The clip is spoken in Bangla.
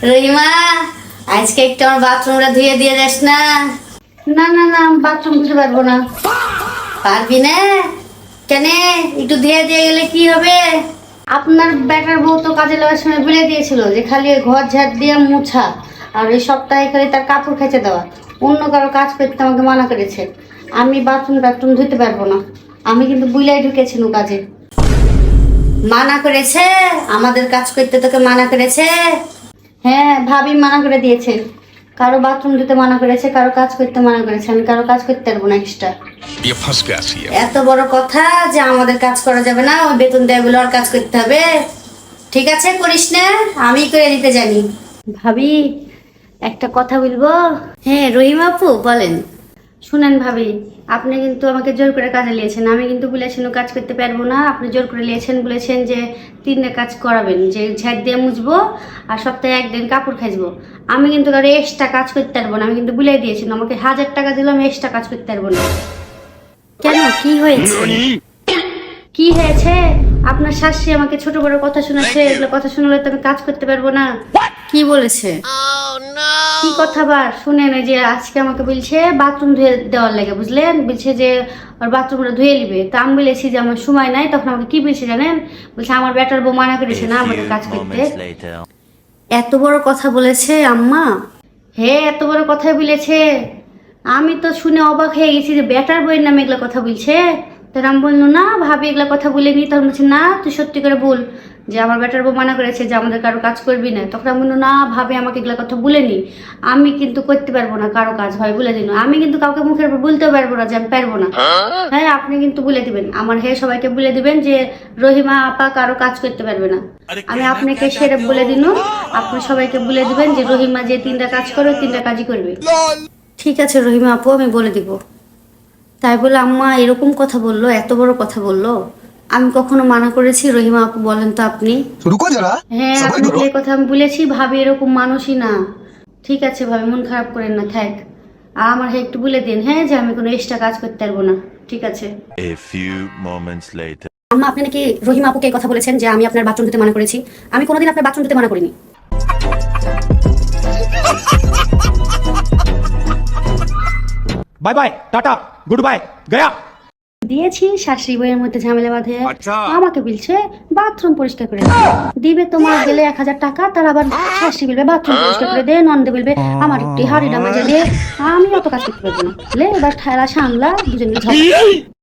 রহিমা, আজকে একটু আমার বাথরুমটা ধুয়ে দিয়ে যাস না। না না না, আমি বাথরুম ধুতে পারবো না। পারবি না কেন? একটু ধুয়ে দিয়ে গেলে কি হবে? আপনার বেটার বউ তো কাজে লাগার সময় বলে দিয়েছিল যে খালি ওই ঘর ঝাড় দিয়ে মুছা আর এই সপ্তাহে খালি তার কাপড় খেঁচে দেওয়া, অন্য কারো কাজ করতে আমাকে মানা করেছে। আমি বাথরুম ধুতে পারবো না। আমি কিন্তু বুইলাই ঢুকেছিল কাজে। মানা করেছে? আমাদের কাজ করতে তোকে মানা করেছে? হ্যাঁ, ভাবি মানা করে দিয়েছে। কারো বাথরুম ধুতে মানা করেছে, কারো কাজ করতে মানা করেছে। আমি কারো কাজ করতে পারবো না এক্সট্রা। ये फंस गया सी है। এত বড় কথা যে আমাদের কাজ করা যাবে না, ওই বেতন দেওয়াগুলো আর কাজ করতে হবে? ঠিক আছে, করিস না, আমি করে দিতে জানি। ভাবি, একটা কথা বলবো? হ্যাঁ রহিমা আপু, বলেন। শুনেন ভাবি, আপনি কিন্তু আমাকে জোর করে কাজে নিয়েছেন। আমি কিন্তু বলেছেন কাজ করতে পারবো না। আপনি জোর করে নিয়েছেন, বলেছেন যে 3 কাজ করাবেন, যে ঝাড় দিয়ে মুছবো আর সপ্তাহে 1 দিন কাপড় খাইবো। আমি কিন্তু কারো এক্সট্রা কাজ করতে পারবো না। আমি কিন্তু বলে দিয়েছি, আমাকে 1000 টাকা দিলাম, এক্সট্রা কাজ করতে পারবো না। কেন, কি হয়েছে? কি হয়েছে? আপনার শাশুড়ি আমাকে ছোট বড় কথা শোনাচ্ছে। এগুলো কথা শোনালে তো আমি কাজ করতে পারবো না। কি বলেছে? কি কথা বার শুনেন? ওই যে আজকে আমাকে বলছে বাথরুম ধুয়ে দেওয়ার লাগে, বুঝলেন? বলছে যে ওর বাথরুমটা ধুয়ে নিবে। তো আমি বলেছি যে আমার সময় নাই। তখন আমাকে কি বলছে জানেন? বলছে আমার বেটার বউ মানা করেছে না আমাকে কাজ করতে। এত বড় কথা বলেছে আম্মা? হ্যাঁ, এত বড় কথাই বলেছে। আমি তো শুনে অবাক হয়ে গেছি যে বেটার বইয়ের নামে এগুলো কথা বলছে। তার আমি বললো না ভাবি এগুলো কথা বলেনি। তখন বলছে না, তুই সত্যি করে বল যে আমার বেটার বউ মানা করেছে যে আমাদের কারো কাজ করবি না। তখন আমি বললো না ভাবি, আমাকে এগুলো কথা বলেনি। আমি কিন্তু করতে পারবো না কারো কাজ, হয় বলে দিন। আমি কিন্তু কাউকে মুখের উপর বলতেও পারবো না যে আমি পারবো না। হ্যাঁ, আপনি কিন্তু বলে দিবেন আমার, হ্যাঁ সবাইকে বলে দিবেন যে রহিমা আপা কারো কাজ করতে পারবে না। আমি আপনাকে সেরে বলে দিন, আপনি সবাইকে বলে দিবেন যে রহিমা যে 3টা কাজ করে 3টা কাজই করবে। ঠিক আছে রহিমা আপু, আমি বলে দিব। তাই বলে আম্মা এরকম কথা বললো, এত বড় কথা বললো? আমি কখনো মানা করেছি রহিমা আপু? বলেন তো আপনি। रुको जरा হ্যাঁ, सबर আপনাকে करो। এই কথা আমি বলেছি। ভাবি এরকম মানুষই না। ঠিক আছে ভাবি, মন খারাপ করেন না, থাক। আর আমার হ্যাঁ একটু বলে দিন, হ্যাঁ, যে আমি কোনো এক্সট্রা কাজ করতে পারবো না। ঠিক আছে। A few moments later. আম্মা, আপনি নাকি রহিমা আপুকে এই কথা বলেছেন যে আমি আপনার বাথরুম ধুতে মানা করেছি? আমি কোনোদিন আপনার বাথরুম ধুতে মানা করিনি। Bye bye tata goodbye गया। দিয়েছি শাশুড়ি বইয়ের মধ্যে ঝামেলা বাঁধে। আমাকে বলছে বাথরুম পরিষ্কার করে দিবে, তোমার গেলে 1000 টাকা। তার আবার শাশুড়ি বলবে বাথরুম পরিষ্কার করে দে, নন্দে বলবে আমার একটু হাড়িটা মাজা দে। আমি অত কাজ করতে পারবো না। এবার ঠেলা সামলা দুজনে ঝগড়া।